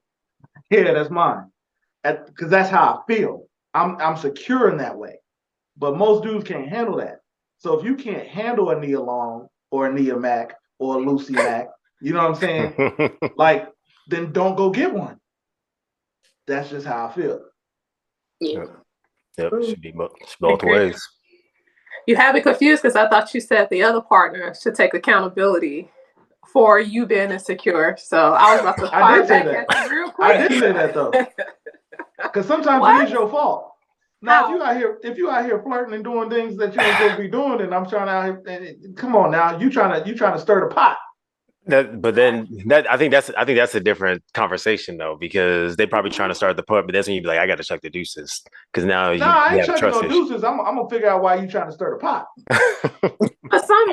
Yeah, that's mine. Because that's how I feel. I'm secure in that way. But most dudes can't handle that. So if you can't handle a Nia Long or a Nia Mac or a Lucy Mac, you know what I'm saying? Like, then don't go get one. That's just how I feel. Yeah. Yep, should be both ways. You have me confused because I thought you said the other partner should take accountability for you being insecure. So I was about to fire back at you real quick. I did say that though. Because sometimes it is your fault. Now, if you out here flirting and doing things that you ain't supposed to be doing, and I'm trying to come on now, you trying to stir the pot. I think that's a different conversation though, because they probably trying to start the pot, but that's when you be like, I got to chuck the deuces, because now you I ain't have chucking trust no issues. deuces. I'm gonna figure out why you trying to stir the pot. But some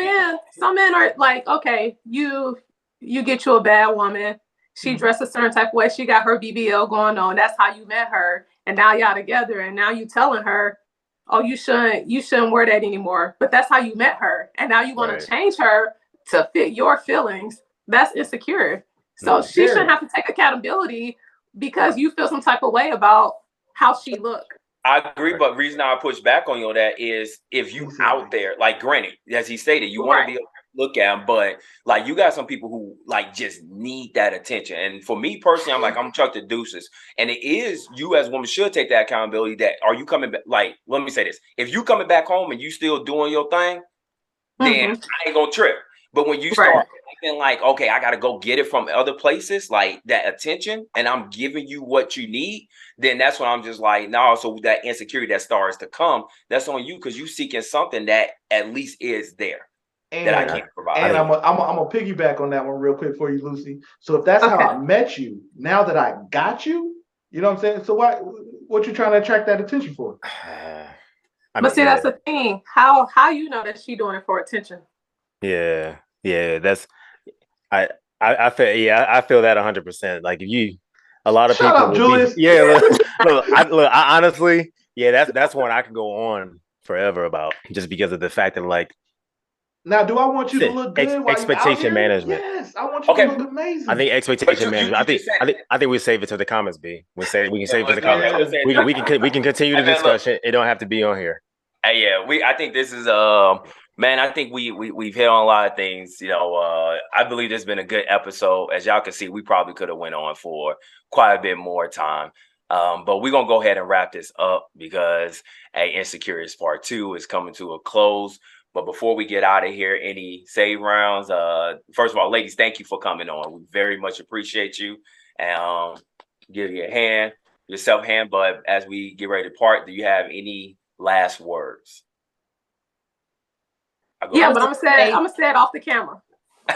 men are like, okay, you get you a bad woman. She dressed a certain type of way. She got her BBL going on. That's how you met her, and now y'all together, and now you telling her, oh, you shouldn't wear that anymore. But that's how you met her, and now you want to change her to fit your feelings. That's insecure. So she shouldn't have to take accountability because you feel some type of way about how she look. I agree, but reason I push back on you on that is if you out there, like granted, as he stated, you want to be able to look at them, but like you got some people who like just need that attention. And for me personally, I'm like, I'm chuck the deuces. And it is you as a woman should take that accountability that are you coming back? Like, let me say this. If you coming back home and you still doing your thing, then I ain't gonna trip. But when you start thinking like, okay, I gotta go get it from other places, like that attention, and I'm giving you what you need, then that's when I'm just like, no. So that insecurity that starts to come, that's on you because you seeking something that at least is there that I can't provide. And I'm gonna piggyback on that one real quick for you, Lucy. So if that's how I met you, now that I got you, you know what I'm saying? So what you trying to attract that attention for? But see, that's the thing. How you know that she doing it for attention? Yeah. That's I feel that 100%. Like if a lot of people. Shut up, Julius. Look, I honestly, that's one I could go on forever about, just because of the fact that like. Now, do I want you to look good? Expectation management. Yes, I want you to look amazing. I think expectation management. I think we save it to the comments, B. We can save it to the comments. We can continue the discussion. It don't have to be on here. I think this is man, I think we've hit on a lot of things. I believe this has been a good episode. As y'all can see, we probably could have went on for quite a bit more time. But we're gonna go ahead and wrap this up because Insecurity Part 2 is coming to a close. But before we get out of here, any save rounds? First of all, ladies, thank you for coming on. We very much appreciate you. And give you yourself a hand. But as we get ready to part, do you have any last words? But I'm gonna say it off the camera. I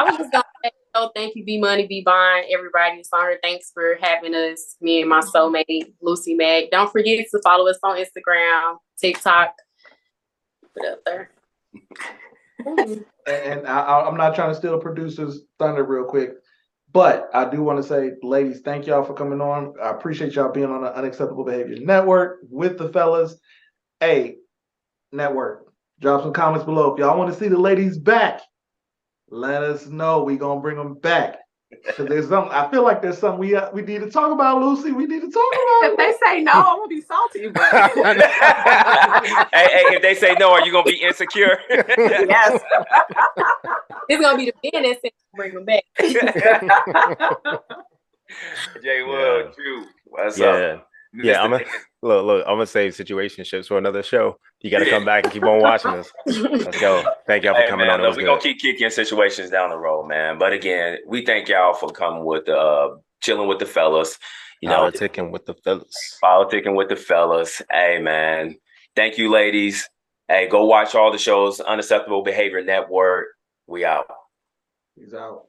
was just gonna say, thank you, B.Money, B.Bond, everybody that's on here. Thanks for having us, me and my soulmate, Lucy Mac. Don't forget to follow us on Instagram, TikTok. Put it up there. And I'm not trying to steal the producer's thunder real quick, but I do want to say, ladies, thank y'all for coming on. I appreciate y'all being on the Unacceptable Behavior Network with the fellas. Hey, network, Drop some comments below. If y'all want to see the ladies back, let us know. We gonna bring them back. Because there's something, I feel like there's something we need to talk about, Lucy. We need to talk about If they say no, I'm gonna be salty. But hey, if they say no, are you gonna be insecure? yes. It's gonna be the men that say bring them back. Jay Wood, Drew, what's Yeah. up? Yeah, I'm gonna save situationships for another show. You got to come back and keep on watching us. Let's go. Thank y'all for coming man, on. look, we're gonna keep kicking situations down the road, man. But again, we thank y'all for coming with chilling with the fellas. You know, politicking with the fellas. Politicking with the fellas. Hey, man. Thank you, ladies. Hey, go watch all the shows. Unacceptable Behavior Network. We out. He's out.